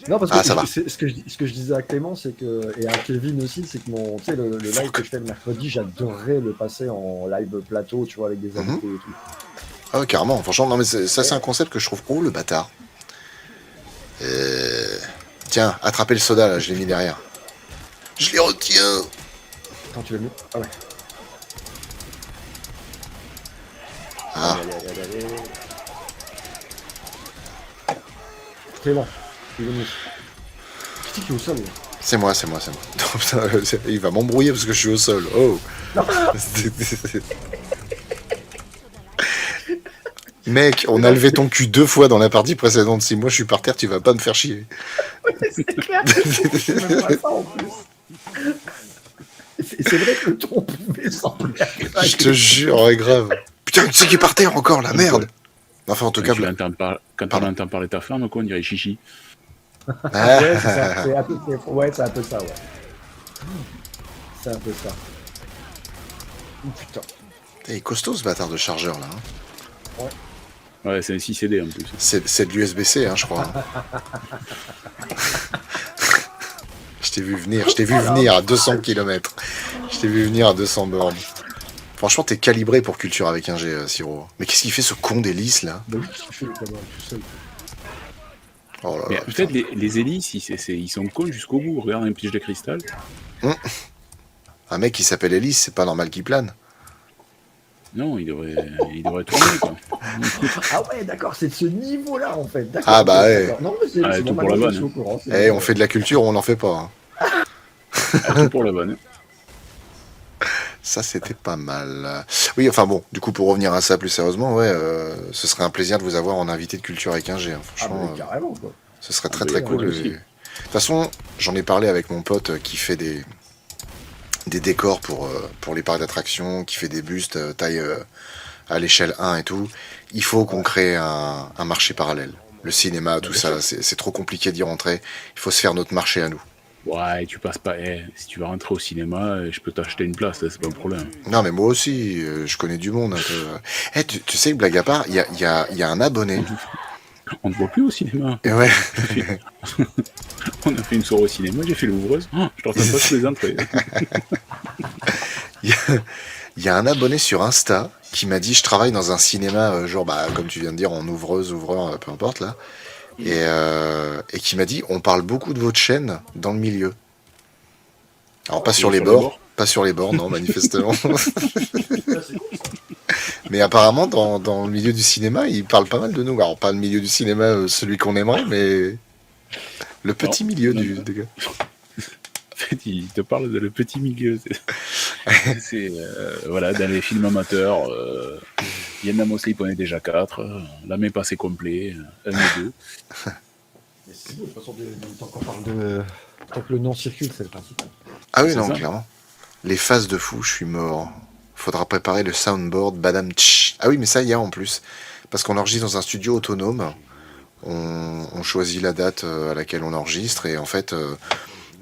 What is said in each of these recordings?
Non, parce Ah, que ça va. ce que je disais à Clément, c'est que, et à Kevin aussi, c'est que tu sais, le live que je fais le mercredi, j'adorerais le passer en live plateau, tu vois, avec des Mhm. invités et tout. Ah, ouais, carrément. Franchement, non, mais ça, c'est un concept que je trouve. Oh, le bâtard. Euh, Tiens, attrapez le soda, là, je l'ai mis derrière. Je les retiens. Quand tu l'as mis. Ah ouais. Ah, Allez, allez, allez, allez, allez. Clément, il est venu. Qui est au sol, là? c'est moi, c'est moi, c'est moi. Non, putain, il va m'embrouiller parce que je suis au sol. Oh. Mec, on Mais a non, levé ton cul 2 fois dans la partie précédente. Si moi je suis par terre, tu vas pas me faire chier. c'est clair. C'est même pas ça en plus. C'est vrai que le ton pouvait sembler Je te jure, ouais, grave. Putain, tu sais qui est par terre encore, la merde. Enfin, en tout cas, Quand on entend parler de ta femme, quoi, on dirait chichi. Ah. Ouais, c'est ça. Ouais, c'est un peu ça, ouais. C'est un peu ça. Oh, putain. Il est costaud ce bâtard de chargeur là. Hein. Ouais, c'est un 6 CD en plus. C'est de l'USB-C, hein, je crois. Je t'ai vu venir à 200 km. Je t'ai vu venir à 200 bornes. Franchement, t'es calibré pour culture avec un G, Siro. Mais qu'est-ce qu'il fait ce con d'hélice là? Bah oui, je fais tout seul. Oh là Mais là. peut-être les hélices, ils sont cons jusqu'au bout. Regarde un pige de cristal. Un mec qui s'appelle Hélice, c'est pas normal qu'il plane. Non, il devrait tourner, quoi. Ah ouais, d'accord, c'est de ce niveau-là en fait. D'accord. Ah bah ouais. Non, mais c'est Ah, tout normal, pour la je bonne, suis au hein. courant. Eh, on fait de la culture ou on n'en fait pas. Hein. Ah, tout pour la bonne. Ça, c'était pas mal. Oui, enfin bon, du coup, pour revenir à ça plus sérieusement, ouais, ce serait un plaisir de vous avoir en invité de culture avec un G. Hein. Ah Franchement, bah carrément quoi. ce serait Ah très bah, très ouais, cool. aussi. De toute façon, j'en ai parlé avec mon pote qui fait des décors pour les parcs d'attractions, qui fait des bustes taille à l'échelle 1 et tout. Il faut qu'on crée un marché parallèle. Le cinéma, tout ça, c'est trop compliqué d'y rentrer. Il faut se faire notre marché à nous. Ouais, tu passes pas. Si tu vas rentrer au cinéma, je peux t'acheter une place, c'est pas un problème. Non, mais moi aussi, je connais du monde un peu. Eh, tu sais, blague à part, il y a un abonné. On ne voit plus au cinéma. Et ouais, On a fait une soirée au cinéma, j'ai fait l'ouvreuse. Oh, je t'entends pas tous les entrées. il y a un abonné sur Insta qui m'a dit je travaille dans un cinéma, genre, bah, comme tu viens de dire, en ouvreuse, ouvreur, peu importe là. Et qui m'a dit on parle beaucoup de votre chaîne dans le milieu. Alors, pas sur les bords. Pas sur les bords, non, manifestement. Mais apparemment, dans le milieu du cinéma, ils parlent pas mal de nous. Alors, pas le milieu du cinéma, celui qu'on aimerait, mais le petit milieu des gars. En fait, il te parle de le petit milieu. C'est voilà, dans les films amateurs, Vietnam aussi, il en est déjà 4. La main passée complet, 1 et 2. Mais c'est beau, de toute façon, tant qu'on parle de. Tant que le nom circule, c'est le principal. Ah oui, C'est non, ça. clairement. Les phases de fou, je suis mort. Faudra préparer le soundboard, badam tch. Ah oui, mais ça y a en plus. Parce qu'on enregistre dans un studio autonome. On choisit la date à laquelle on enregistre et en fait,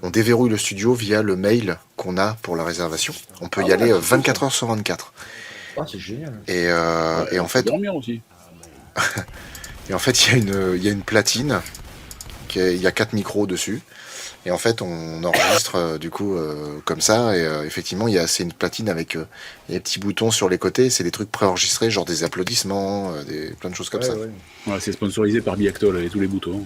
on déverrouille le studio via le mail qu'on a pour la réservation. On peut y aller 24 heures sur 24. Ah, c'est génial. Et en fait, dormir aussi. il y a une platine. Il y a 4 micros dessus. Et en fait, on enregistre du coup comme ça. Et effectivement, c'est une platine avec des petits boutons sur les côtés. C'est des trucs préenregistrés, genre des applaudissements, plein de choses comme ça. Ouais. Ouais, c'est sponsorisé par Biactol et tous les boutons.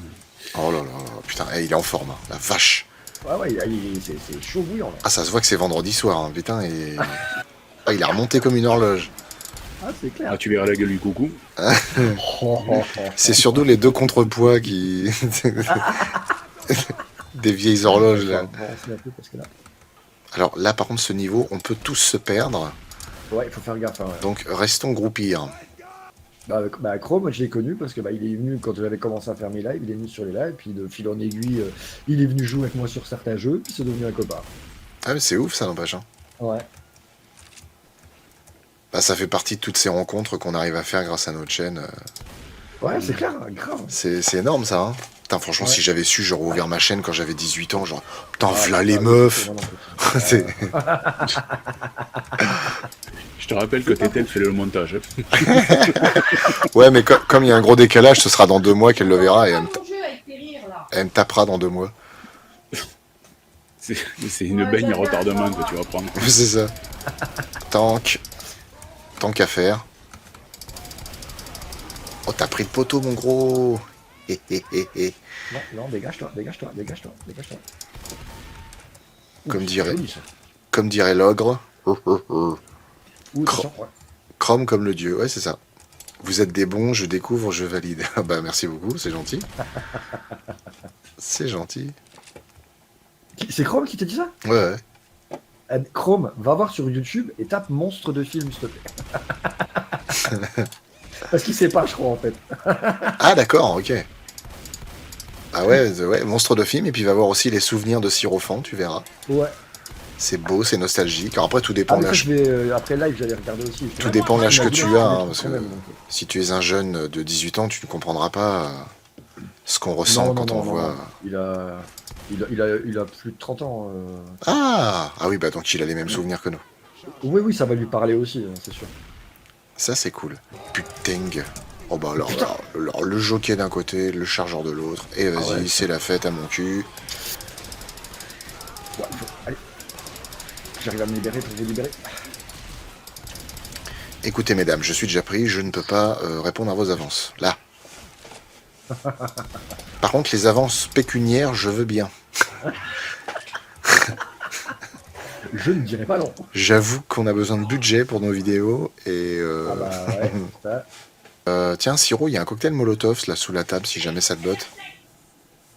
Oh là là, putain, il est en forme, hein, la vache. Ouais, c'est chaud bouillant là. Ah, ça se voit que c'est vendredi soir, hein, putain. Ah, il est remonté comme une horloge. Ah, c'est clair. Ah, tu verras la gueule du coucou. C'est surtout les deux contrepoids qui. Des vieilles horloges là. Alors là, par contre, ce niveau, on peut tous se perdre. Ouais, il faut faire gaffe. Hein, ouais. Donc restons groupis. Hein. Bah, Chrome, moi je l'ai connu parce que il est venu quand j'avais commencé à faire mes lives, il est venu sur les lives, puis de fil en aiguille, il est venu jouer avec moi sur certains jeux, puis c'est devenu un copain. Ah, mais c'est ouf ça, n'empêche. Hein. Ouais. Bah, ça fait partie de toutes ces rencontres qu'on arrive à faire grâce à notre chaîne. Ouais, c'est clair, grave. C'est énorme ça. Hein. Putain, franchement, Ouais. si j'avais su, j'aurais ouvert ma chaîne quand j'avais 18 ans. Genre, putain, v'là les meufs. C'est- Je te rappelle que Tétel fait le montage. Ouais, mais comme il y a un gros décalage, ce sera dans 2 mois qu'elle le verra. Et Mon jeu avec tes rires là. Elle me tapera dans 2 mois. C'est une baigne à retardement que tu vas prendre. C'est ça. Tank. Tank à faire. Oh, t'as pris le poteau, mon gros. Hé, hé, hé, hé. Non, non, dégage-toi, dégage-toi, dégage-toi, dégage-toi. Comme c'est dirait- joli, ça. Comme dirait l'ogre. Ouh, attention, ouais. Chrome comme le dieu. Ouais, c'est ça. Vous êtes des bons, je découvre, je valide. Ah bah, merci beaucoup, c'est gentil. C'est gentil. C'est Chrome qui t'a dit ça? Ouais, ouais. Chrome, va voir sur YouTube et tape monstre de film, s'il te plaît. Parce qu'il sait pas, je crois, en fait. Ah, d'accord, ok. Ah ouais, monstre de film, et puis va voir aussi les souvenirs de Sirophant, tu verras. Ouais. C'est beau, c'est nostalgique. Alors après, tout Ah, dépend de mais ça, l'âge. je vais, après live, j'allais regarder aussi. Tout dépend de l'âge que tu as, hein, parce Quand que même, donc. si tu es un jeune de 18 ans, tu ne comprendras pas ce qu'on ressent quand on voit... Il a plus de 30 ans. Ah oui, bah donc il a les mêmes souvenirs que nous. Oui, oui, ça va lui parler aussi, hein, c'est sûr. Ça, c'est cool. Putain. Oh bah alors, Putain. alors, le jockey d'un côté, le chargeur de l'autre. Et vas-y, ouais. c'est la fête à mon cul. Ouais, allez. J'arrive à me libérer pour vous libérer. Écoutez, mesdames, je suis déjà pris, je ne peux pas répondre à vos avances. Là. Par contre, les avances pécuniaires, je veux bien. Je ne dirai pas non. J'avoue qu'on a besoin de budget pour nos vidéos. Et Ah bah ouais, ça. tiens, Siro, il y a un cocktail Molotov là sous la table si jamais ça te botte.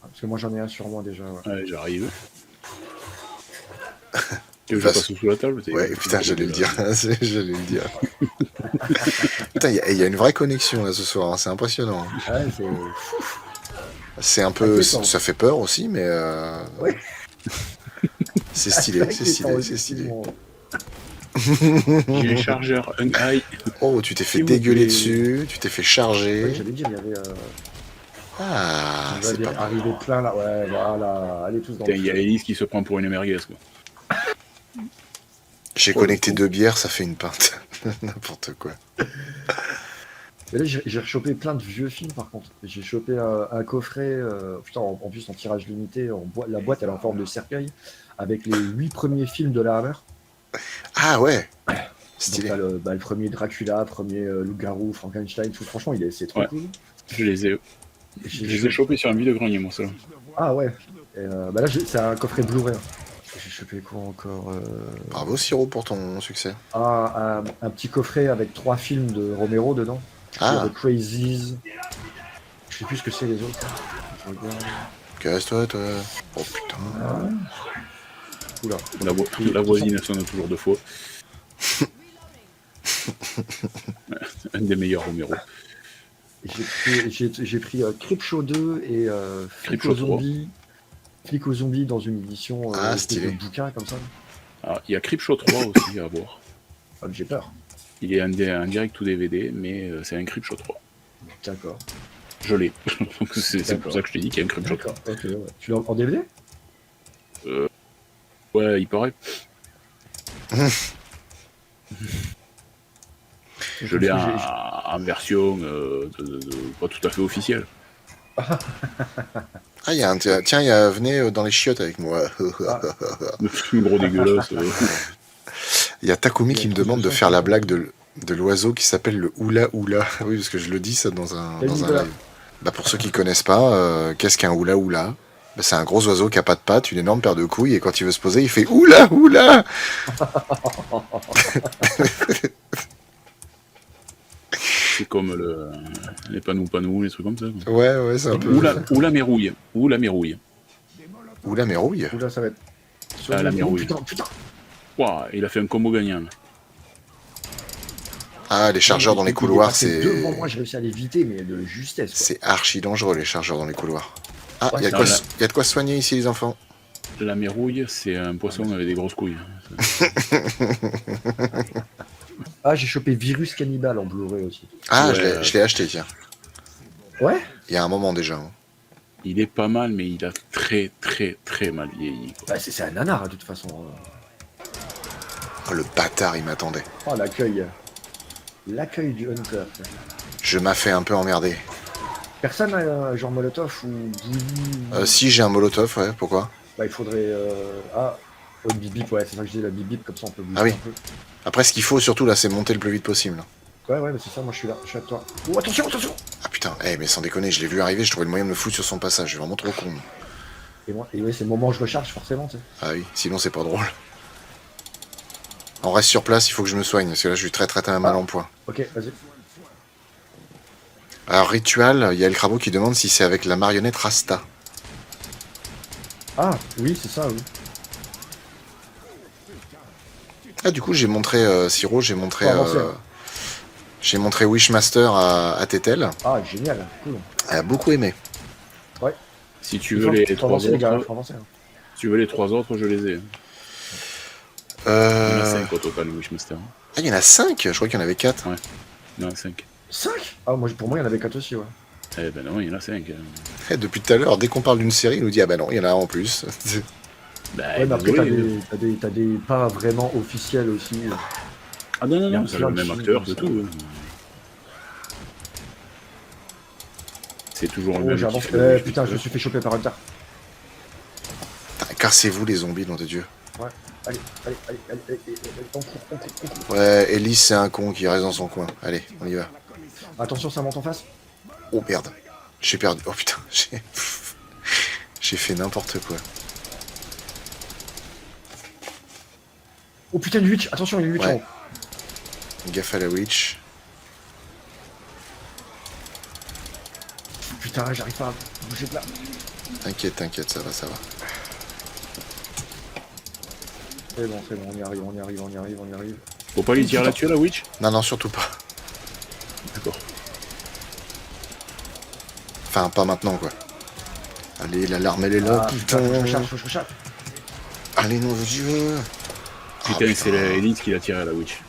Parce que moi j'en ai un sur moi déjà. Ouais. Ouais, j'arrive. Tu veux que je Bah, passe sous la table? Ouais, putain, j'allais le dire. J'allais le dire. Putain, il y a une vraie connexion là ce soir, hein, c'est impressionnant. Ouais, c'est. C'est un peu. Inquiétant. Ça fait peur aussi, mais. Ouais. C'est stylé, c'est stylé, c'est stylé. J'ai les chargeurs, un high. Oh, tu t'es fait S'il vous dégueuler plaît. dessus, tu t'es fait Ouais, charger. j'allais dire, il y avait. Ah, Il va c'est bien pas mal. arriver plein là. Ouais, voilà. Allez tous dans Putain, le il y a feu. Elise qui se prend pour une merguez, quoi. J'ai connecté 2 bières, ça fait une pinte. N'importe quoi. Mais là, j'ai rechopé plein de vieux films par contre. J'ai chopé un coffret, putain, en plus en tirage limité, la boîte elle est en forme de cercueil, avec les 8 premiers films de la Hammer. Ah ouais, Donc stylé. t'as le premier Dracula, premier Loup-Garou, Frankenstein, tout. Franchement, c'est trop Ouais. cool. Je les ai chopés sur un vide-grenier, moi, ça. Ah ouais. Et, bah là, c'est un coffret Blu-ray. J'ai chopé quoi encore Bravo Siro pour ton succès. un petit coffret avec 3 films de Romero dedans. Il y a Ah, The Crazies. Je sais plus ce que c'est les autres. Je regarde. casse-toi, toi. Oh putain. Oula. La voisine sonne toujours 2 fois. Un des meilleurs Romero. J'ai pris Creepshow 2 et Flic Creepshow aux zombies. Flic aux zombies dans une édition Ah, espèce stylé. de bouquin comme ça. Ah, il y a Creepshow 3 aussi à voir. Ah, j'ai peur. Il est en direct ou DVD, mais c'est un Creepshow 3. D'accord. Je l'ai. Donc c'est pour D'accord. ça que je t'ai dit qu'il y a un Creepshow 3. D'accord. Ok, ouais. Tu l'as en DVD? Ouais, il paraît. Je l'ai en version pas tout à fait officielle. Ah, il y a un... Tiens, venez dans les chiottes avec moi. Un gros dégueulasse. Il y a Takumi Il y a qui me trop de demande de sens, faire la ça. blague de l'oiseau qui s'appelle le oula oula. Oui, parce que je le dis ça dans un Nicolas. live. Bah, pour ceux qui connaissent pas, qu'est-ce qu'un oula oula? Bah, c'est un gros oiseau qui a pas de pattes, une énorme paire de couilles, et quand il veut se poser, il fait oula oula. C'est comme les panou, les trucs comme ça. Quoi. Ouais, c'est un peu. Ou la mérouille. Ou la mérouille. Oula mais rouille. Oula, ça va être. Ah, la Oh, mirouille. putain. Ouah, il a fait un combo gagnant. Là. Ah, les chargeurs dans les Il est couloirs, passé c'est. devant moi, j'ai réussi à l'éviter, mais de justesse. Quoi. C'est archi dangereux les chargeurs dans les couloirs. Ah, Ouais, il y a ça, de là. quoi se soigner ici, les enfants. La mérouille, c'est un poisson avec des grosses couilles. Ah, j'ai chopé Virus Cannibal en Blu-ray aussi. Ah, Ouais. je l'ai acheté, tiens. Ouais. Il y a un moment déjà. Hein. Il est pas mal, mais il a très mal vieilli. Quoi. Bah, c'est un nanar, de toute façon. Oh, le bâtard, il m'attendait. Oh, l'accueil. L'accueil du Hunter. Je m'as fait un peu emmerder. Personne n'a genre Molotov ou bouillie ou... Si j'ai un molotov, ouais, pourquoi? Bah il faudrait... Ah, oh, bip bip, ouais, c'est ça que je dis, la bip bip, comme ça on peut booster Ah oui. un peu. Après, ce qu'il faut surtout là, c'est monter le plus vite possible. Ouais, ouais, mais c'est ça, moi je suis là, je suis avec toi. Oh, attention, attention. Ah putain, mais sans déconner, je l'ai vu arriver, je trouvais le moyen de me foutre sur son passage, je suis vraiment trop con. Et moi, et ouais, c'est le moment où je recharge, forcément, tu sais. Ah oui, sinon c'est pas drôle. On reste sur place, il faut que je me soigne, parce que là je suis très mal en point. Ok, vas-y. Alors, Ritual, il y a le crapaud qui demande si c'est avec la marionnette Rasta. Ah, oui, c'est ça, oui. Ah, du coup, j'ai montré Siro, j'ai montré. Faut avancer. J'ai montré Wishmaster à Tetel. Ah, génial, cool. Elle a beaucoup aimé. Si tu veux les Faut trois avancer, les gars, autres, faut avancer. Hein. si tu veux les 3 autres, je les ai. Il y en a 5 au total, Wishmaster. Ah, il y en a 5. Je crois qu'il y en avait 4. Ouais. Il y en a 5. 5. Ah, moi, pour moi, il y en avait 4 aussi, ouais. Eh ben non, il y en a 5. Depuis tout à l'heure, dès qu'on parle d'une série, il nous dit ah bah non, il y en a un en plus. Bah, Ouais, mais après, désolé. t'as des pas vraiment officiels aussi. Ah non, il y a non, c'est plein le de même films acteur, comme c'est ça. tout. C'est toujours le Oh, même. j'avance. qui fait le Putain, je me Wishmaster. suis fait choper par Hunter. Cassez-vous les zombies, nom de Dieu. Ouais. Allez, on court. Ouais, Elise, c'est un con qui reste dans son coin. Allez, on y va. Attention, ça monte en face. Oh merde, j'ai perdu. Oh putain, j'ai fait n'importe quoi. Oh putain, une witch. Attention, il y a une witch Ouais. en haut. Gaffe à la witch. Putain, j'arrive pas à bouger de là. T'inquiète, ça va. C'est bon, on y arrive. Faut pas lui tirer là-dessus, la Witch? Non, surtout pas. D'accord. Enfin, pas maintenant, quoi. Allez, l'alarme, elle est là, Ah, putain. faut que je recharge. Allez, non, Dieu. Putain, c'est la Elite qui l'a tiré à la Witch.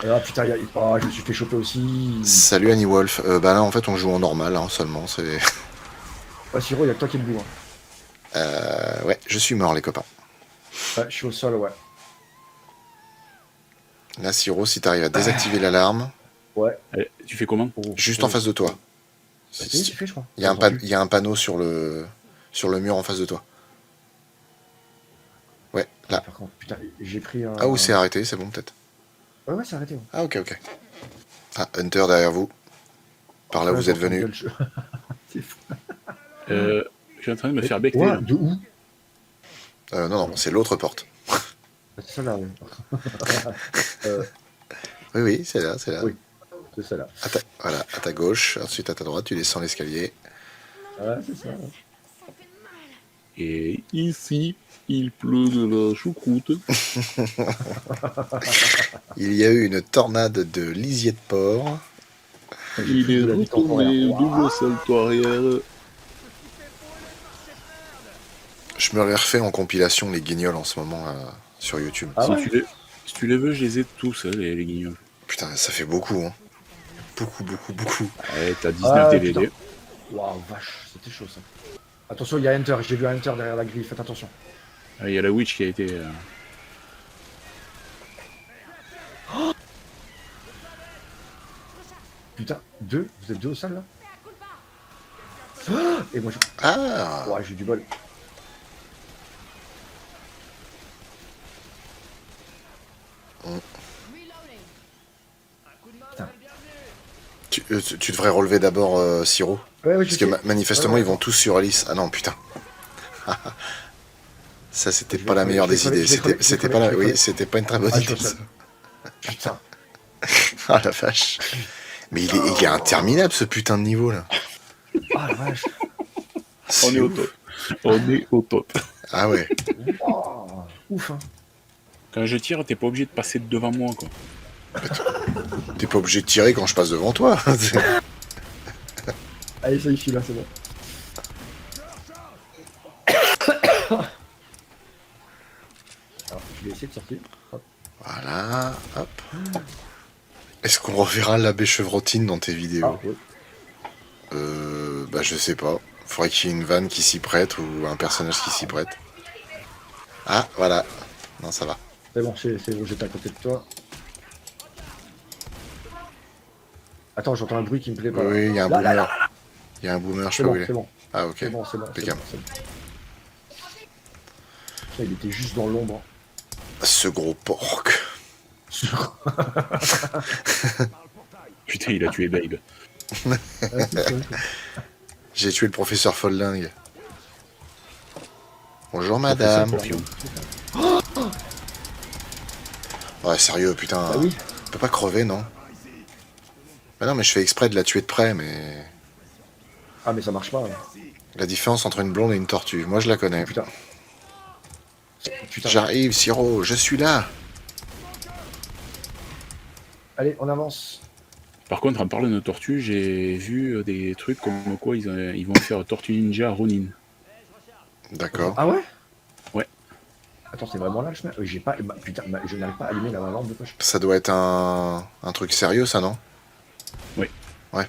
Ah putain, je me suis fait choper aussi. Salut Annie Wolf. Bah là, en fait, on joue en normal, hein, seulement. C'est... Ouais, Siro, il y a que toi qui est debout. Hein. Ouais, je suis mort, les copains. Ouais, je suis au sol, ouais. Là, Siro, si t'arrives à désactiver l'alarme, Ouais. Allez, tu fais comment? juste en face de toi. C'est qui qui fait, je crois. Il y a un panneau sur le mur en face de toi. Ouais, là. Par contre, putain, j'ai pris un... Ah, où c'est arrêté, c'est bon, peut-être. Ouais, c'est arrêté. Ouais. Ah, ok. Ah, Hunter derrière vous. Par là, Ouais, vous êtes j'entends venu. bien le jeu. C'est fou. Je suis en train de me faire becter. Ouais, là. de où? Non, c'est l'autre porte. C'est celle-là, ouais. Oui, c'est là. Oui. C'est celle-là. Voilà, à ta gauche, ensuite à ta droite, tu descends l'escalier. Ouais, c'est ça. Et ici, il pleut de la choucroute. Il y a eu une tornade de lisier de porc. Il est retourné, double salto arrière. Je me les refais en compilation, les guignols, en ce moment, sur YouTube. Ah ouais. Si tu les veux, je les ai tous, les guignols. Putain, ça fait beaucoup, hein. Beaucoup. Ouais, t'as 19 DVD. putain. Waouh, vache, c'était chaud ça. Attention, il y a Hunter, j'ai vu Hunter derrière la grille, faites attention. Ah, il y a la Witch qui a été... Putain, vous êtes deux au sol là. Et moi je... Ah Ouais, j'ai du bol. Putain. Tu devrais relever d'abord Siro. Ouais, Parce que manifestement, Ouais. ils vont tous sur Alice. Ah non, putain. Ça, c'était Je pas vais la meilleure crever, des je vais idées. crever, je vais C'était crever, pas la... je vais Oui, crever. c'était pas une très bonne Ah, idée, je ça. sais. Putain. Ah la vache. Mais il est interminable, ce putain de niveau, là. Ah la vache. On est au top. On est au top. Ah ouais. Oh, ouf hein. Quand je tire, t'es pas obligé de passer devant moi, quoi. T'es pas obligé de tirer quand je passe devant toi. Allez, ça y est, je suis là, c'est bon. Alors, je vais essayer de sortir. Hop. Voilà, hop. Est-ce qu'on reverra l'abbé Chevrotine dans tes vidéos? Ah, ouais. Bah je sais pas. Faudrait qu'il y ait une vanne qui s'y prête ou un personnage qui s'y prête. Ah, voilà. Non, ça va. C'est bon, j'étais à côté de toi. Attends, j'entends un bruit qui me plaît pas. Oui, il y a un Là, boomer. Il y a un boomer, je C'est sais pas où bon, il est. c'est bon. Ah, ok. C'est bon, c'est bon. C'est Impeccable. bon, c'est bon. Putain, il était juste dans l'ombre. Ce gros porc. Putain, il a tué Babe. Ah, c'est ça, quoi. J'ai tué le professeur Folding. Bonjour, Professeur madame. Porfion. Ouais, sérieux, putain. Bah oui. On peut pas crever, non? Bah non, mais je fais exprès de la tuer de près, mais... Ah, mais ça marche pas. Hein. La différence entre une blonde et une tortue, moi je la connais. Putain. Putain. J'arrive, Siro, je suis là. Allez, on avance. Par contre, en parlant de tortue, j'ai vu des trucs comme quoi ils vont faire Tortue Ninja Ronin. D'accord. Ah ouais? Ouais. Attends, c'est vraiment là le chemin? J'ai pas. Bah, putain, je n'arrive pas à allumer la lampe de poche. Ça doit être un truc sérieux, ça, non? Oui. Ouais.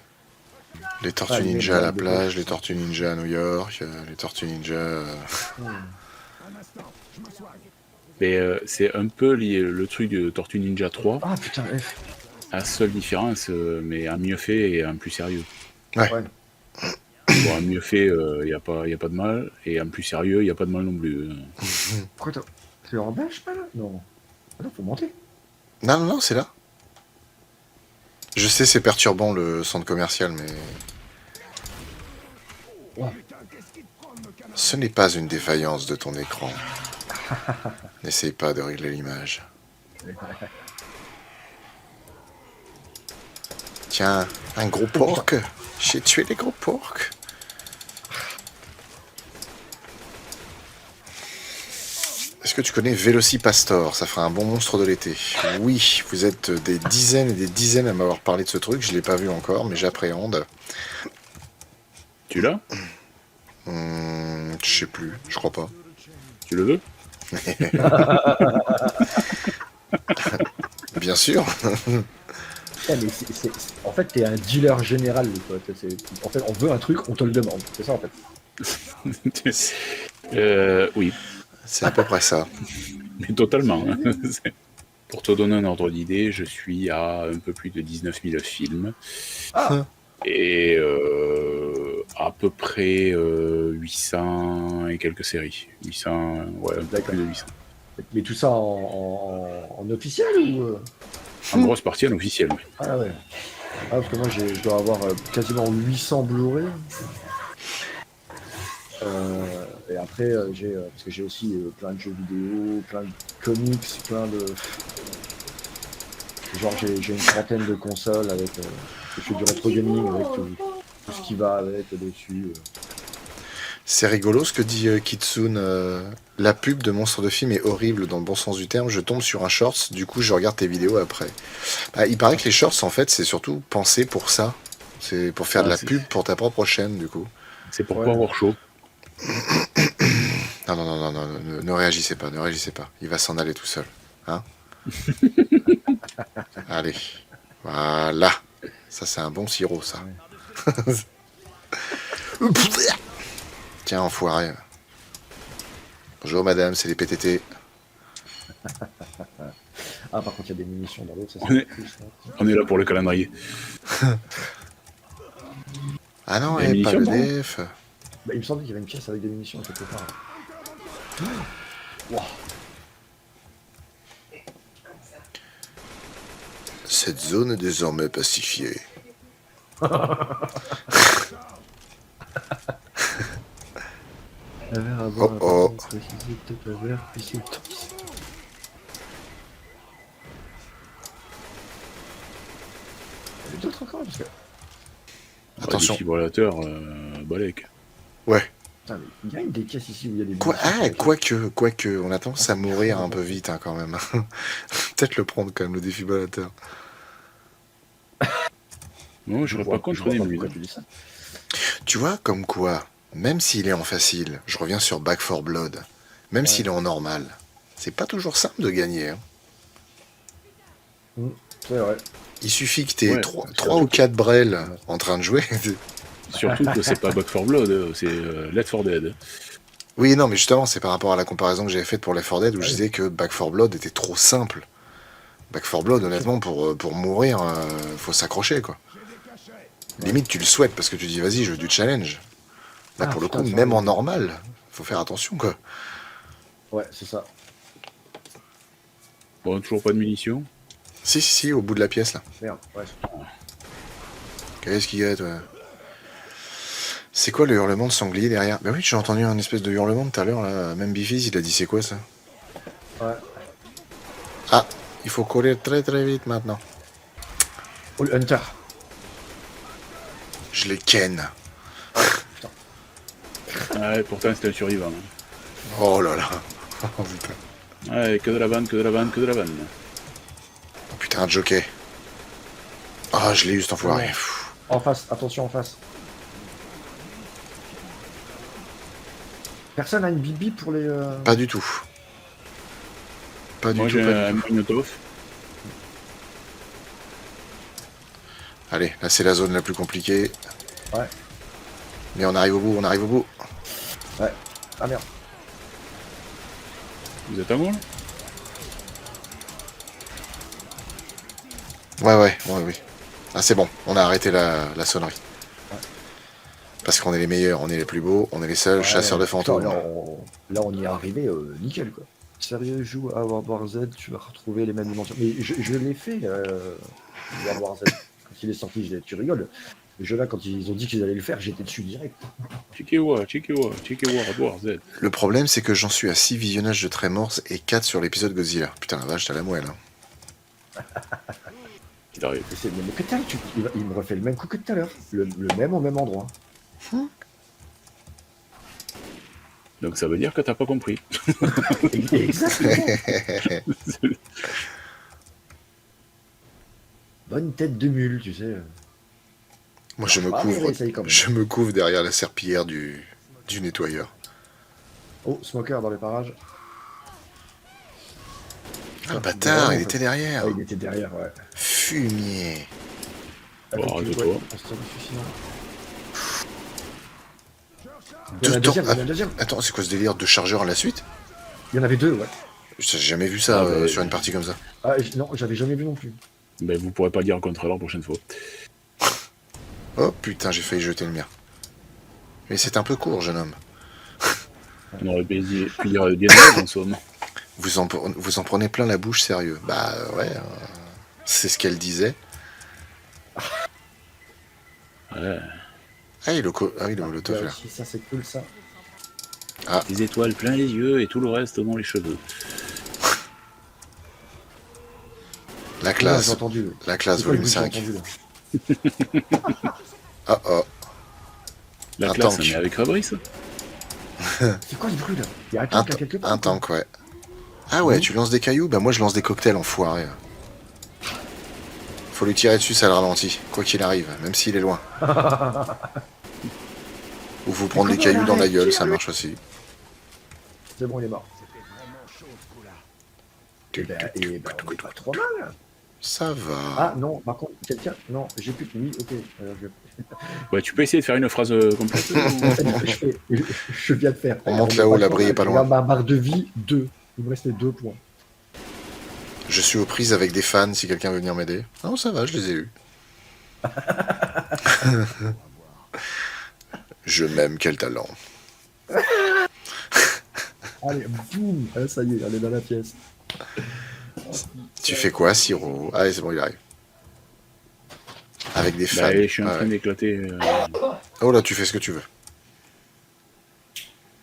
Les Tortues Ah, il met Ninja à la la lampe de plage, poche. les Tortues Ninja à New York, les Tortues Ninja... Mais c'est un peu le truc de Tortue Ninja 3, Ah putain, F. à la seule différence, mais en mieux fait et en plus sérieux. Ouais. Ouais. Bon, en mieux fait, il n'y a pas de mal, et en plus sérieux, il n'y a pas de mal non plus. Pourquoi t'as. C'est en bas, je sais pas là? Non. Ah non, faut monter. Non, non, non, c'est là. Je sais, c'est perturbant le centre commercial, mais... Ouais. Ce n'est pas une défaillance de ton écran. N'essaye pas de régler l'image. Tiens, un gros porc. J'ai tué les gros porcs. Est-ce que tu connais Velocipastor? Ça fera un bon monstre de l'été. Oui, vous êtes des dizaines et des dizaines à m'avoir parlé de ce truc. Je l'ai pas vu encore, mais j'appréhende. Tu l'as? Je sais plus, je crois pas. Tu le veux? Bien sûr. Putain, mais en fait, t'es un dealer général, quoi. En fait, on veut un truc, on te le demande. C'est ça, en fait. Oui, C'est à peu près ça. mais totalement. Hein. Pour te donner un ordre d'idée, je suis à un peu plus de 19 000 films. Ah. Et à peu près 800 et quelques séries. 800, ouais, un peu plus de 800. Mais tout ça en officiel ou En grosse partie en officiel, oui. Ah ouais. Ah, parce que moi, je dois avoir quasiment 800 Blu-ray. Et après, parce que j'ai aussi plein de jeux vidéo, plein de comics, plein de... Genre, j'ai une trentaine de consoles avec... je fais du rétro gaming avec tout ce qui va avec dessus. C'est rigolo ce que dit Kitsune. La pub de Monstre de Film est horrible dans le bon sens du terme. Je tombe sur un shorts, du coup je regarde tes vidéos après. Bah, il paraît que les shorts, en fait, c'est surtout pensé pour ça. C'est pour faire de la pub pour ta propre chaîne, du coup. C'est pour pas avoir chaud. Non, non, non, non, non, ne réagissez pas, ne réagissez pas. Il va s'en aller tout seul. Hein? Allez. Voilà. Ça, c'est un bon sirop, ça. Tiens, enfoiré. Bonjour, madame, c'est les PTT. Ah, par contre, il y a des munitions dans l'autre. On est là pour le calendrier. Ah non, Les pas munitions, le non DF. Bah, il me semble qu'il y avait une pièce avec des munitions quelque part. Wow. Cette zone est désormais pacifiée. Oh oh. Il y a d'autres encore parce que... Attention. Défibrillateur, balèque. Ouais. Putain, mais il y a une des pièces ici où il y a des Quoi, munitions. quoique, on a tendance à mourir un peu vite hein, quand même. Peut-être le prendre quand même, le défibrillateur. Non, je serais pas contre des mines. Tu vois, comme quoi, même s'il est en facile, je reviens sur Back 4 Blood, même s'il est en normal, c'est pas toujours simple de gagner. Hein. C'est vrai. Il suffit que t'aies Ouais, 3 ou 4 brels en train de jouer. Surtout que c'est pas Back 4 Blood, c'est Left 4 Dead. Oui, non, mais justement, c'est par rapport à la comparaison que j'avais faite pour Left 4 Dead où je disais que Back 4 Blood était trop simple. Back 4 Blood, honnêtement, pour mourir, faut s'accrocher, quoi. Limite, tu le souhaites parce que tu dis, vas-y, je veux du challenge. Là, Ah, pour le putain, coup, ça, même oui. en normal, faut faire attention, quoi. Ouais, c'est ça. Bon, toujours pas de munitions. Si, au bout de la pièce, là. Merde, ouais. Qu'est-ce qu'il y a, toi? C'est quoi le hurlement de sanglier derrière? Bah oui, j'ai entendu un espèce de hurlement tout à l'heure, là. Même Biffy, il a dit, c'est quoi, ça? Ouais. Ah, il faut courir très très vite, maintenant. Oh, le Hunter. Je les ken. Putain. Ouais, pourtant c'était un survivant. Hein. Oh là là. Oh, putain. Ouais, que de la vanne, que de la vanne, que de la vanne. Oh, putain, un jockey. Ah, je l'ai eu, cet enfoiré. Ouais. Pfff. En face, attention en face. Personne a une bibi pour les. Pas du tout. Pas Moi du tout, j'ai pas un du tout. Molotov. Allez, là c'est la zone la plus compliquée. Ouais. Mais on arrive au bout, on arrive au bout. Ouais. Ah merde. Vous êtes à moi là? Ouais, oui. Ah, c'est bon, on a arrêté la sonnerie. Ouais. Parce qu'on est les meilleurs, on est les plus beaux, on est les seuls Ouais, chasseurs de putain, fantômes. là, on y est arrivé nickel quoi. Sérieux, joue à World War Z, tu vas retrouver les mêmes dimensions. Mais je l'ai fait, World War Z. Quand il est sorti, tu rigoles. Le jeu là, quand ils ont dit qu'ils allaient le faire, j'étais dessus direct. Chikewa, War Z. Le problème, c'est que j'en suis à 6 visionnages de Tremors et 4 sur l'épisode Godzilla. Putain, la vache, t'as la moelle. Hein. Il arrive. Mais putain, il me refait le même coup que tout à l'heure. Le même au même endroit. Donc ça veut dire que t'as pas compris. Exactement. Bonne tête de mule, tu sais. Moi, je me Ah, couvre. mais essaye quand même. Je me couvre derrière la serpillière du nettoyeur. Oh, Smoker dans les parages. Ah, bâtard, Vraiment, il était derrière. Ah, il était derrière, ouais. Fumier. Bon, Avec arrête-toi. ouais, un stylo suffisant. Il y en a un deuxième, il y en a un deuxième. Attends, c'est quoi ce délire de chargeur à la suite? Il y en avait deux, ouais. J'ai jamais vu ça Ah, bah, sur une partie comme ça. Ah, non, j'avais jamais vu non plus. Ben vous pourrez pas dire le contraire la prochaine fois. Oh putain, j'ai failli jeter le mien. Mais c'est un peu court, jeune homme. On aurait pu dire bien en somme. Vous en prenez plein la bouche, sérieux. Bah ouais, c'est ce qu'elle disait. Ouais. Ah, oui, le molotov Là là. aussi, ça c'est cool ça. Des étoiles plein les yeux et tout le reste dans les cheveux. La Ouais, j'ai classe. entendu. La classe C'est quoi le volume bruit que j'ai 5. entendu, là Oh. La Un classe, tank. mais avec Fabrice. C'est quoi ce bruit là? Il y a un tank là quelque part. Un quoi. tank, ouais. Ah ouais, Oui. tu lances des cailloux? Bah moi je lance des cocktails, enfoiré. Faut lui tirer dessus, ça le ralentit. Quoi qu'il arrive, même s'il est loin. Ou vous prendre des comment cailloux il dans la arrête, gueule, tire, ça lui marche aussi. C'est bon, il est mort. Et ben, on est pas trop mal. Ça va. Ah non, par contre, quelqu'un. Non, j'ai plus que lui. Ok. Ouais, tu peux essayer de faire une phrase complète. Je viens de faire. On monte est là-haut, pas l'abri trop est pas mal. loin. Regarde ma barre de vie, 2. Il me reste 2 points. Je suis aux prises avec des fans si quelqu'un veut venir m'aider. Non, ça va, je les ai eus. Je m'aime, quel talent. Allez, boum. Ah, ça y est, elle est dans la pièce. Tu fais quoi, Siro? Ah, c'est bon, il arrive. Avec des fans. Bah, je suis en Ah train ouais. d'éclater. Oh là, tu fais ce que tu veux.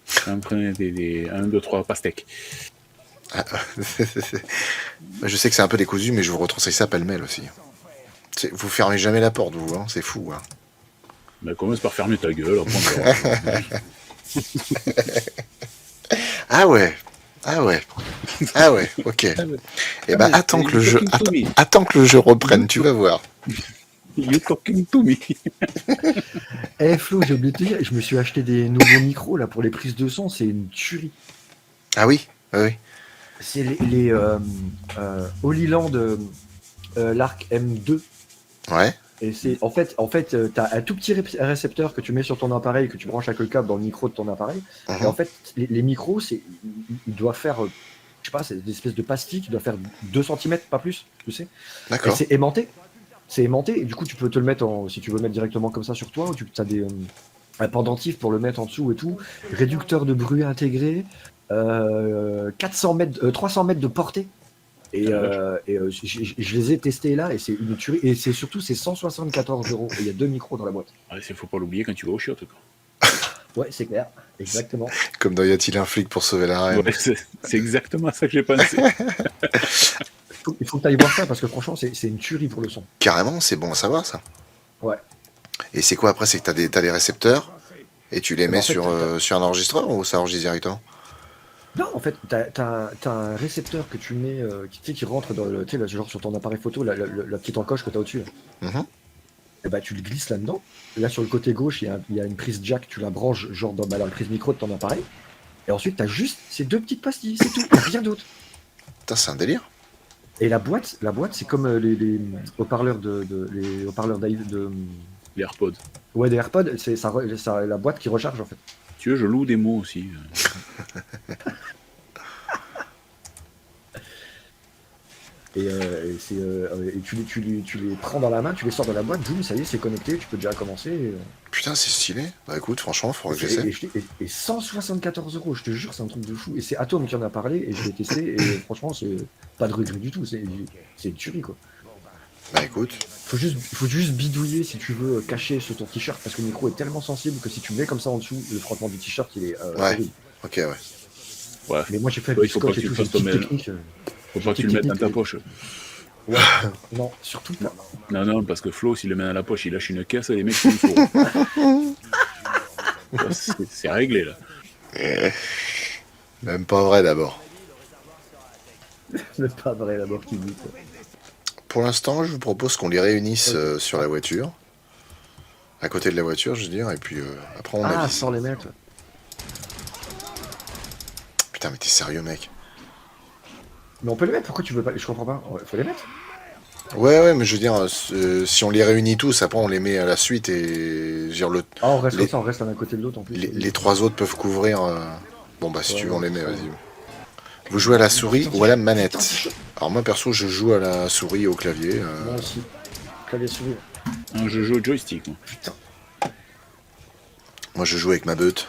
Je suis en train des 1, 2, 3 pastèques. Je sais que c'est un peu décousu, mais je vous retranscris ça pêle-mêle aussi. Vous fermez jamais la porte, vous, hein, c'est fou. Hein. Bah, commence par fermer ta gueule. Après, Ah ouais, ok. Et bah attends que le jeu, attends que le jeu reprenne, tu vas voir. You talking to me. Eh Flo, j'ai oublié de te dire, je me suis acheté des nouveaux micros là pour les prises de son, c'est une tuerie. Ah oui, oui. C'est les Holy Land l'Arc M2. Ouais. Et c'est en fait t'as un tout petit récepteur que tu mets sur ton appareil, que tu branches avec le câble dans le micro de ton appareil. Et en fait, les micros, il doit faire, je sais pas, c'est des espèces de pastilles qui doivent faire 2 cm, pas plus, tu sais. D'accord. Et c'est aimanté. c'est aimanté, et du coup, tu peux te le mettre si tu veux le mettre directement comme ça sur toi, ou tu as un pendentif pour le mettre en dessous et tout, réducteur de bruit intégré, 400 mètres, 300 mètres de portée. Et, Ah, la vache. je les ai testés là, et c'est une tuerie. Et c'est surtout, c'est 174 €. Et il y a 2 micros dans la boîte. Ouais, faut pas l'oublier quand tu vas au chiottes, quoi. Ouais, c'est clair. Exactement. Comme dans Y a-t-il un flic pour sauver la reine? Ouais, c'est exactement ça que j'ai pensé. Il faut que tu ailles voir ça, parce que franchement, c'est une tuerie pour le son. Carrément, c'est bon à savoir ça. Ouais. Et c'est quoi après? C'est que t'as des récepteurs et tu les Ben, mets en fait, sur un enregistreur ou ça enregistre directement? non, en fait, t'as un récepteur que tu mets, tu sais, qui rentre dans le, tu sais, là, genre sur ton appareil photo, la petite encoche que t'as au-dessus. Mhm. Et bah, tu le glisses là-dedans. Là, sur le côté gauche, il y a une prise jack, tu la branches, genre dans la prise micro de ton appareil. Et ensuite, t'as juste ces 2 petites pastilles, c'est tout, rien d'autre. Putain, c'est un délire. Et la boîte, c'est comme les haut-parleurs les haut-parleurs Les AirPods. ouais, des AirPods, c'est la boîte qui recharge en fait. Tu veux, je loue des mots aussi. Et tu les prends dans la main, tu les sors de la boîte, boum, ça y est, c'est connecté, tu peux déjà commencer. Putain, c'est stylé. Bah écoute, franchement, faudrait que Et, j'essaie. et 174 €, je te jure, c'est un truc de fou. Et c'est Atom qui en a parlé, et je l'ai testé, et franchement, c'est pas de regret du tout, c'est une tuerie quoi. Bah écoute, Faut juste bidouiller si tu veux cacher sur ton t-shirt, parce que le micro est tellement sensible que si tu le mets comme ça en dessous, le frottement du t-shirt il est ouais, horrible. ok, ouais. Ouais. Mais moi j'ai fait Ouais, du il faut pas scotch que et tu tout, le j'ai une fasses petite toi-même. technique. Faut pas que tu le mettes dans ta poche. Ouais, non, surtout pas. Non, non, parce que Flo, s'il le met dans la poche, il lâche une caisse et les mecs sont faux. C'est réglé, là. Même pas vrai d'abord. C'est pas vrai d'abord qui dit quoi. Pour l'instant, je vous propose qu'on les réunisse sur la voiture. À côté de la voiture, je veux dire, et puis après on Ah, avise. sans les mettre. Putain, mais t'es sérieux, mec? Mais on peut les mettre, pourquoi tu veux pas? Je comprends pas. Ouais, faut les mettre. Ouais, mais je veux dire, si on les réunit tous, après on les met à la suite et je veux dire, Ah, on reste les, comme ça, on reste l'un à côté de l'autre en plus. les trois autres peuvent couvrir. Bon, bah si Ouais, tu veux, on ouais, les met, c'est ça. vas-y. Vous jouez à la souris Putain, ou à la putain, manette? putain. Alors moi perso, je joue à la souris et au clavier. Moi aussi. Clavier souris. Non, je joue au joystick, moi. Putain. Moi je joue avec ma beute.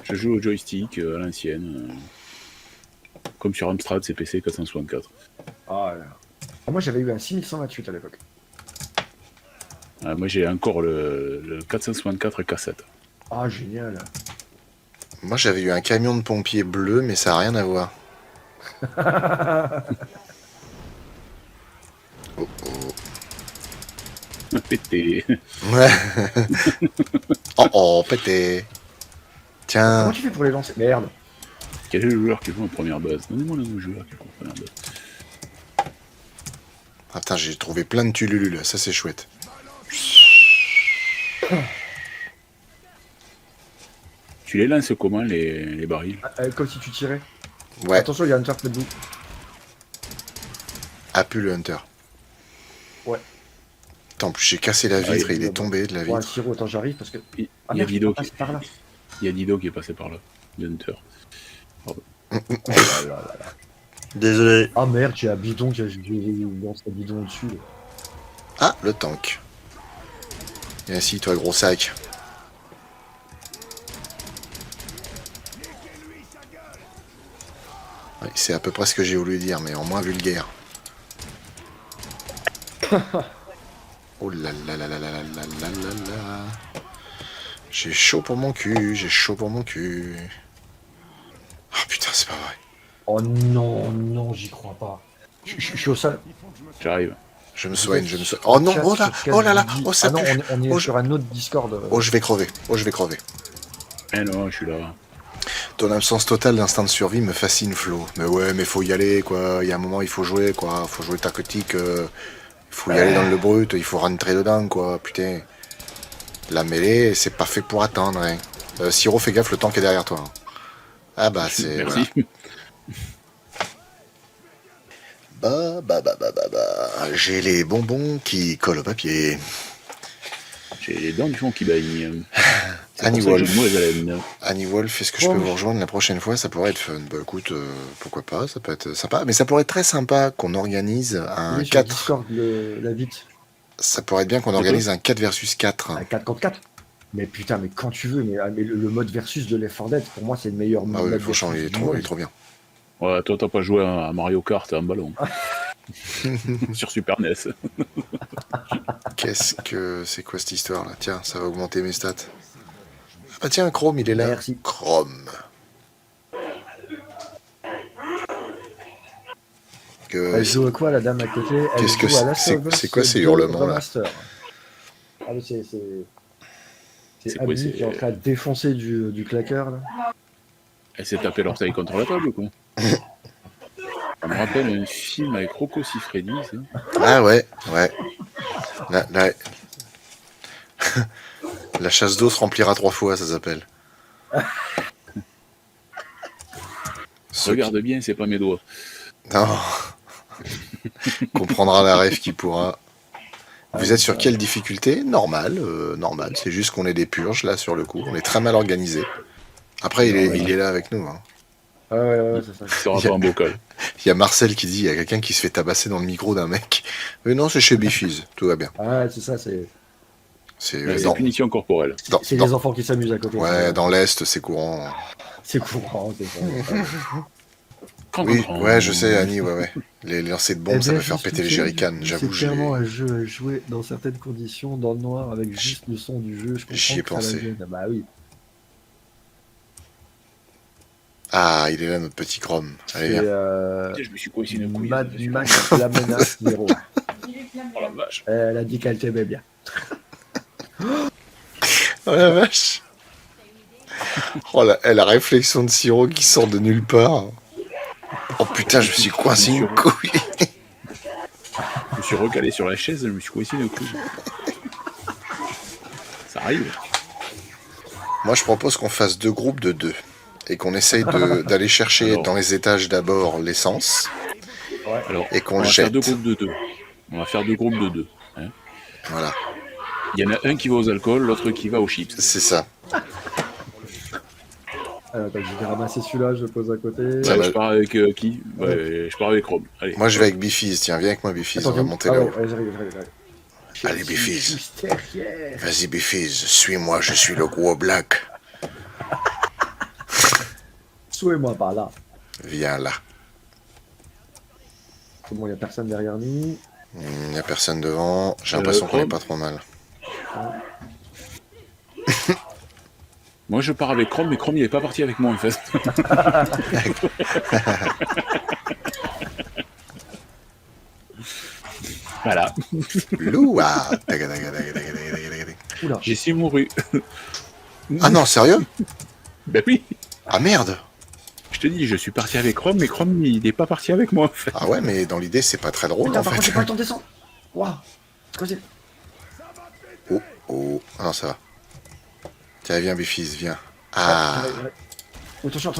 Je joue au joystick à l'ancienne. Comme sur Amstrad CPC 464. Ah, là. Ah, moi j'avais eu un 6128 à l'époque. Moi, j'ai encore le 464 cassette. Ah, génial. Moi j'avais eu un camion de pompiers bleu, mais ça a rien à voir. Oh oh. Pété. Ouais. Oh, pété. Tiens. Comment tu fais pour les lancer? Merde. Quel est le joueur qui joue en première base? Donnez-moi le joueur qui joue en première base. Ah, putain, j'ai trouvé plein de tululus là, ça c'est chouette. Tu les lances comment, les barils? Comme si tu tirais. Ouais, Attention, il y a un Hunter près de nous. a pu le Hunter. Ouais. Attends, en plus j'ai cassé la vitre et il il est va- tombé de la Ouais, vitre. Siro, attends, j'arrive parce que. Il Ah y a merde, Dido je passe par là. Il y a Dido qui est passé par là, le Hunter. Oh là là là là. Désolé. Ah merde, j'ai un bidon, j'ai lancé un bidon au-dessus. Là. Ah, le tank. Et assis, toi, gros sac. Ouais, c'est à peu près ce que j'ai voulu dire, mais en moins vulgaire. Oh là là là là là là là là là là. J'ai chaud pour mon cul, j'ai chaud pour mon cul. Ah putain, c'est pas vrai. Oh non, non, j'y crois pas. Je suis au sol. J'arrive. Je me soigne, je me soigne. Oh non, oh là, Sur oh là là, quel oh ça Ah non, pue. on est Oh, sur un autre Discord. Oh, je vais crever, oh, je vais crever. Eh non, je suis là. Ton absence totale d'instinct de survie me fascine, Flo. Mais ouais, mais faut y aller, quoi. Il y a un moment, il faut jouer, quoi. Faut jouer tactique. Il faut y aller dans le brut. Il faut rentrer dedans, quoi. Putain. La mêlée, c'est pas fait pour attendre, hein. Siro, fais gaffe, le tank est derrière toi. Hein. Ah bah, c'est... Merci. Voilà. Bah. J'ai les bonbons qui collent au papier. J'ai les dents du fond qui baignent. C'est pour ça que Wolf. j'ai le mot les haleines. Annie Wolf, est-ce que je peux vous rejoindre la prochaine fois? Ça pourrait être fun. Bah écoute, pourquoi pas, ça peut être sympa. Mais ça pourrait être très sympa qu'on organise Il un est sur 4. Discord, la vite. Ça pourrait être bien qu'on organise un 4 versus 4. À 4 contre 4. Mais putain, mais quand tu veux, mais le mode versus de Left 4 Dead, pour moi, c'est le meilleur Ah mode oui, franchement, versus il est du trop, monde. il est trop bien. Ouais, toi, t'as pas joué à Mario Kart en ballon. Sur Super NES. Qu'est-ce que c'est quoi cette histoire là? Tiens, ça va augmenter mes stats. Ah tiens, Chrome, il est là. Merci. Chrome. Elle joue à quoi, la dame à côté? Elle Qu'est-ce que joue à Last c'est- of Us c'est quoi ces 2 hurlements, là? Remaster. Ah, mais c'est C'est quoi, Abby c'est- qui est en train de défoncer du claqueur, là. Elle s'est tapé l'orteil contre la table, quoi. Ça me rappelle un film avec Rocco Siffredi, ça. Ah ouais, ouais. La chasse d'eau se remplira 3 fois, ça s'appelle. Regarde bien, c'est pas mes doigts. Non. Comprendra la rêve qui pourra. Vous êtes sur quelle difficulté? Normal, normal. C'est juste qu'on est des purges là sur le coup. On est très mal organisé. Après, il est là avec nous. Hein. Ah ouais, c'est ça. Il sera pas en bocal. Il y a Marcel qui dit il y a quelqu'un qui se fait tabasser dans le micro d'un mec. Mais non, c'est chez Bifiz. Tout va bien. Ah, c'est ça, c'est C'est C'est dans, punition corporelle. c'est dans- les enfants qui s'amusent à côté. ouais, dans l'Est, c'est courant. C'est courant, c'est ça. Oui, ouais, je sais, Annie, ouais. Les lancers de bombes, ça peut faire péter les jerrycans. J'avoue, c'est j'ai clairement un jeu à jouer dans certaines conditions, dans le noir, avec juste le son du jeu. Je J'y ai comprends que ça la pensé. gêne. Ah bah oui. Ah, il est là, notre petit Chrome. Allez, C'est viens. Je me suis coincé une couille. Mad Max la menace Nero. Oh la vache. Elle a dit qu'elle t'aimait bien. Oh la vache. Oh la réflexion de Siro qui sort de nulle part. Oh putain, je me suis coincé une couille. Je me suis recalé sur la chaise, je me suis coincé une couille. Ça arrive. Moi, je propose qu'on fasse 2 groupes de 2 et qu'on essaye d'aller chercher Alors. dans les étages d'abord l'essence Alors, et qu'on on le va faire jette. 2 groupes de 2. On va faire 2 groupes de 2. Hein. Voilà, Il y en a un qui va aux alcools, l'autre qui va aux chips. c'est ça. Alors, attends, je vais ramasser celui-là, je le pose à côté. Ça Ouais, va. je pars avec qui Je pars avec Chrome. Allez. Moi, je vais avec Bifiz. Tiens, viens avec moi, Bifiz. On va monter ah là-haut. ouais, j'arrive. Allez, Je suis Bifiz. juste derrière. Vas-y, Bifiz, suis-moi, je suis le gros black. Souhait-moi par là. Viens là. C'est bon, il n'y a personne derrière nous. Il n'y a personne devant. J'ai l'impression qu'on est pas trop mal. Moi, je pars avec Chrome, mais Chrome, il est pas parti avec moi, en fait. Voilà. Loua. Oula. J'ai 6 mouru. Ah non, sérieux? Ben oui. Ah merde. Je te dis, je suis parti avec Chrome, mais Chrome, il n'est pas parti avec moi, en fait. Ah ouais, mais dans l'idée, c'est pas très drôle Putain, en par contre, j'ai fait. pas le temps de descendre. Waouh. C'est Oh, oh. Ah non, ça va. Tiens, viens, Bifiz, viens. Ah, Oh, attention.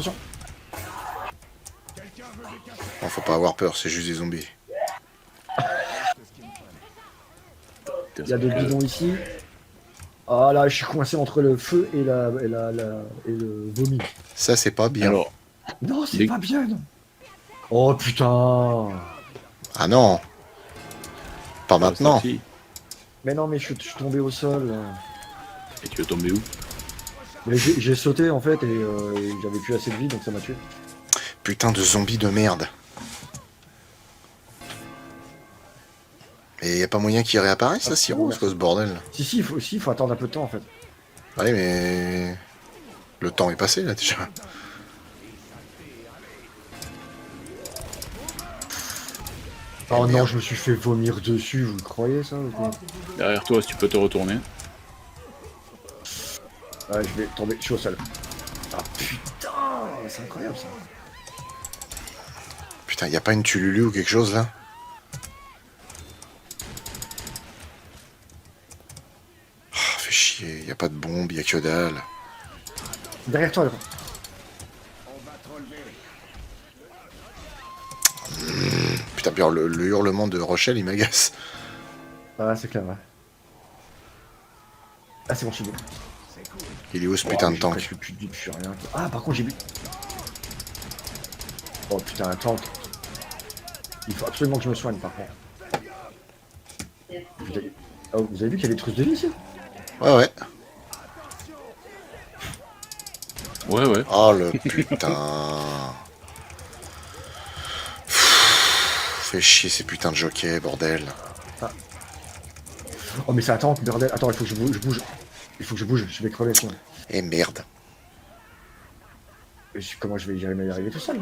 bon, faut pas avoir peur, c'est juste des zombies. Il y a des bidons ici. Ah là, je suis coincé entre le feu et le vomi. Ça, c'est pas bien. Alors, Non, c'est Les- pas bien, non. Oh putain. Ah non. Pas maintenant. sorti. Mais non, mais je suis tombé au sol. Là. Et tu veux tomber où? Mais j'ai sauté en fait et j'avais plus assez de vie donc ça m'a tué. Putain de zombies de merde. Et y a pas moyen qu'ils réapparaissent, ça, Siro? C'est quoi ce bordel? Si, il faut attendre un peu de temps en fait. Ouais, mais... Le temps est passé, là, déjà. Oh merde. non, je me suis fait vomir dessus, vous le croyez ça ou quoi? Derrière toi, si tu peux te retourner. Ouais, je vais tomber, je suis au sol. Ah putain, c'est incroyable ça. Putain, y a pas une Tululu ou quelque chose, là? Ah, fait chier, y a pas de bombe, y a que dalle. Derrière toi, là. Putain, puis alors, le hurlement de Rochelle, il m'agace. Ah, c'est clair, ouais. Ah, c'est bon, je suis bon. Il est où ce putain de J'ai tank? presque plus de vie, je suis rien. Ah, par contre, j'ai vu. Oh putain, un tank. Il faut absolument que je me soigne, par contre. Vous avez vu qu'il y avait des trousses de vie ici? Ouais, ouais. Ouais, ouais. Oh le putain. Fais chier ces putains de jockeys, bordel. Oh, mais c'est un tank, bordel. Attends, il faut que je bouge. Il faut que je bouge, je vais crever sinon. Eh merde. Comment je vais y arriver tout seul?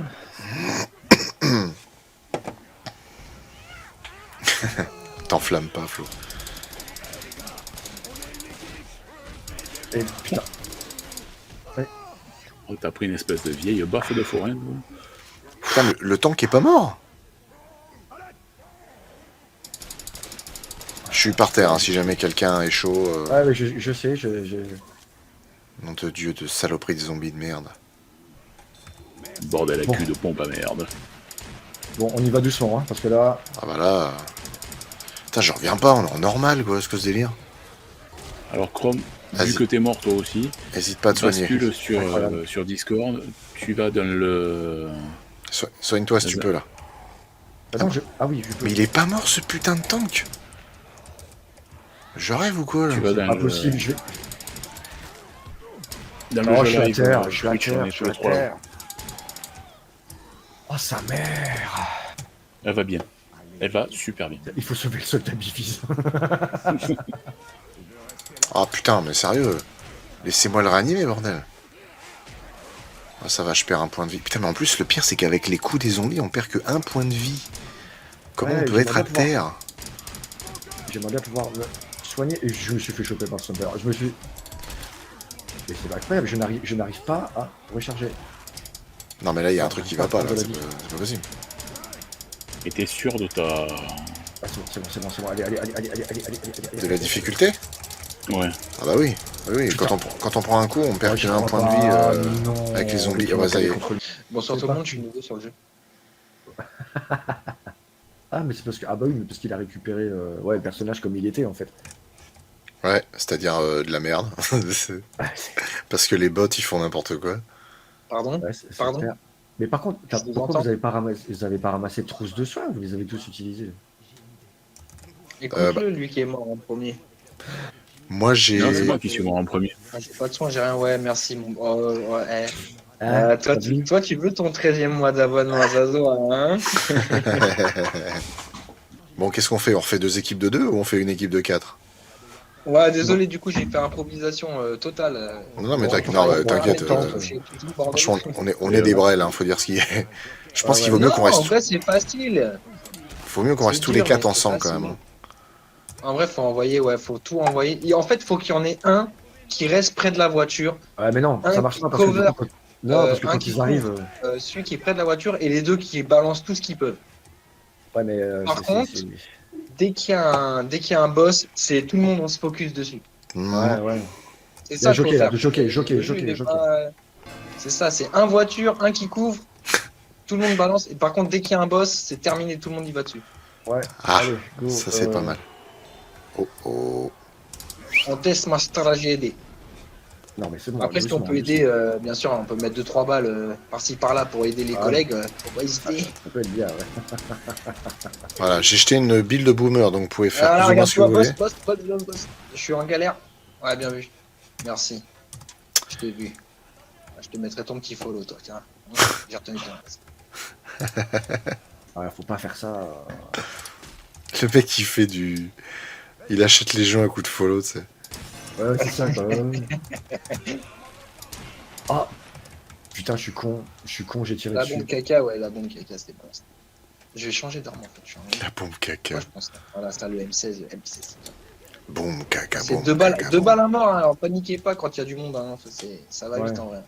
T'enflamme pas, Flo. Et putain. Oh, t'as pris une espèce de vieille baffe de forêt. toi. Putain, le tank est pas mort. Je suis par terre, hein, si jamais quelqu'un est chaud. Ouais, mais je sais, Nom de Dieu, de saloperie de zombies de merde. Bordel à Bon. cul de pompe à merde. Bon, on y va doucement, hein, parce que là. Ah bah là... Putain, je reviens pas, on est en normal, quoi, ce que ce délire. Alors Chrome, vu Vas-y. que t'es mort toi aussi, Hésite pas à te soigner. bascule sur, Incroyable. sur Discord, tu vas dans le... Soigne-toi si tu peux, là. Attends, Ah oui, je peux. Mais il est pas mort, ce putain de tank. Je rêve ou quoi, là? Tu vas dans Pas le... possible, je vais. Dans Oh, le je jeu suis à live, terre, je suis à Twitch, on terre, est je tous suis les à trois là. terre. Oh, sa mère. Elle va bien. Elle va super bien. Il faut sauver le soldat Bivis. Ah putain, mais sérieux. Laissez-moi le réanimer, bordel. Ah, ça va, je perds un point de vie. Putain, mais en plus, le pire, c'est qu'avec les coups des zombies, on perd que un point de vie. Comment Ouais, on peut être à j'aimerais bien terre? J'aimerais bien pouvoir me soigner et je me suis fait choper par ce soldat. Je me suis. Mais c'est incroyable, je n'arrive pas à recharger. Non, mais là, il y a un truc qui va pas, là. De la C'est vie. pas possible. Et t'es sûr de ta... Ah, c'est bon, allez. De la difficulté? Ouais. Ah bah oui. Ah oui, Putain. quand on prend un coup, on perd je que un crois point de vie pas, non. avec les zombies. Mais Ah bah ça y est. contre- Bonsoir C'est tout le pas- monde, je suis nouveau sur le jeu. Ah, mais c'est parce que. Ah, bah oui, mais parce qu'il a récupéré ouais, le personnage comme il était en fait. Ouais, c'est-à-dire de la merde. C'est- Parce que les bots, ils font n'importe quoi. Pardon Ouais, c'est Pardon clair. Mais par contre, Je vous pourquoi entends. vous avez pas ramassé de trousses de soins? Vous les avez tous utilisés. Écoute-le, lui qui est mort en premier. Moi, j'ai... Non, c'est moi qui suis mort en premier. Ah, j'ai pas de soin, j'ai rien. Ouais, merci. Mon... Oh, ouais, Ah, toi, t'as vu toi, tu veux ton 13e mois d'abonnement à Zazo, hein? Bon, qu'est-ce qu'on fait? On refait 2 équipes de 2 ou on fait une équipe de 4? Ouais, désolé, du coup, j'ai fait improvisation totale. Non, mais Bon, t'inquiète. Franchement, on est des brels, hein, faut dire ce qu'il est. Je pense qu'il vaut mieux Non, qu'on en reste... vrai, c'est facile. Faut mieux qu'on c'est reste tous dur, les 4 mais ensemble, c'est quand même. facile. En vrai, faut envoyer, ouais, faut tout envoyer. Et en fait, faut qu'il y en ait un qui reste près de la voiture, Ouais, mais non, Un ça marche pas parce que, cover, non, parce que un quand qui ils arrivent. celui qui est près de la voiture, et les deux qui balancent tout ce qu'ils peuvent. Ouais, mais. Par c'est- contre, c'est- Dès qu'il y a un boss, c'est tout le monde, on se focus dessus. Hmm. Ouais. C'est Il y a ça qu'il faut jockey, là, faire. de jockey, jockey, Le jeu, il est jockey. pas- C'est ça, c'est un voiture, un qui couvre, tout le monde balance. Et par contre, dès qu'il y a un boss, c'est terminé, tout le monde y va dessus. Ouais, Ah, allez, go. ça c'est pas mal. Oh oh. On teste ma stratégie. Non, mais c'est bon. Après, si on doucement, peut aider, bien sûr, on peut mettre 2-3 balles par-ci par-là pour aider les Ah. collègues. Faut pas hésiter. doucement. Ça peut être bien, ouais. Voilà, j'ai jeté une build de boomer, donc vous pouvez faire Ah, plus ou moins ce que vous regarde-toi, voulez. boss. Je suis en galère. Ouais, bien vu. Merci. Je t'ai vu. Je te mettrai ton petit follow, toi. Tiens. J'ai retenu ton. Ouais, faut pas faire ça. Le mec, il fait du... Il achète les gens à coup de follow, tu sais. Ouais, c'est ça, quand même. Ah putain, je suis con, j'ai tiré La dessus. bombe caca, ouais, la bombe caca, c'était bon. Je vais changer d'arme en fait. Je suis en... La bombe caca. Moi, je pense. Voilà, ça, le M16. Le M16. Bombe caca, C'est bombe 2 balles, caca, 2 bombe. balles à mort, hein, alors paniquez pas quand il y a du monde. Hein. Ça va Ouais. vite en vrai.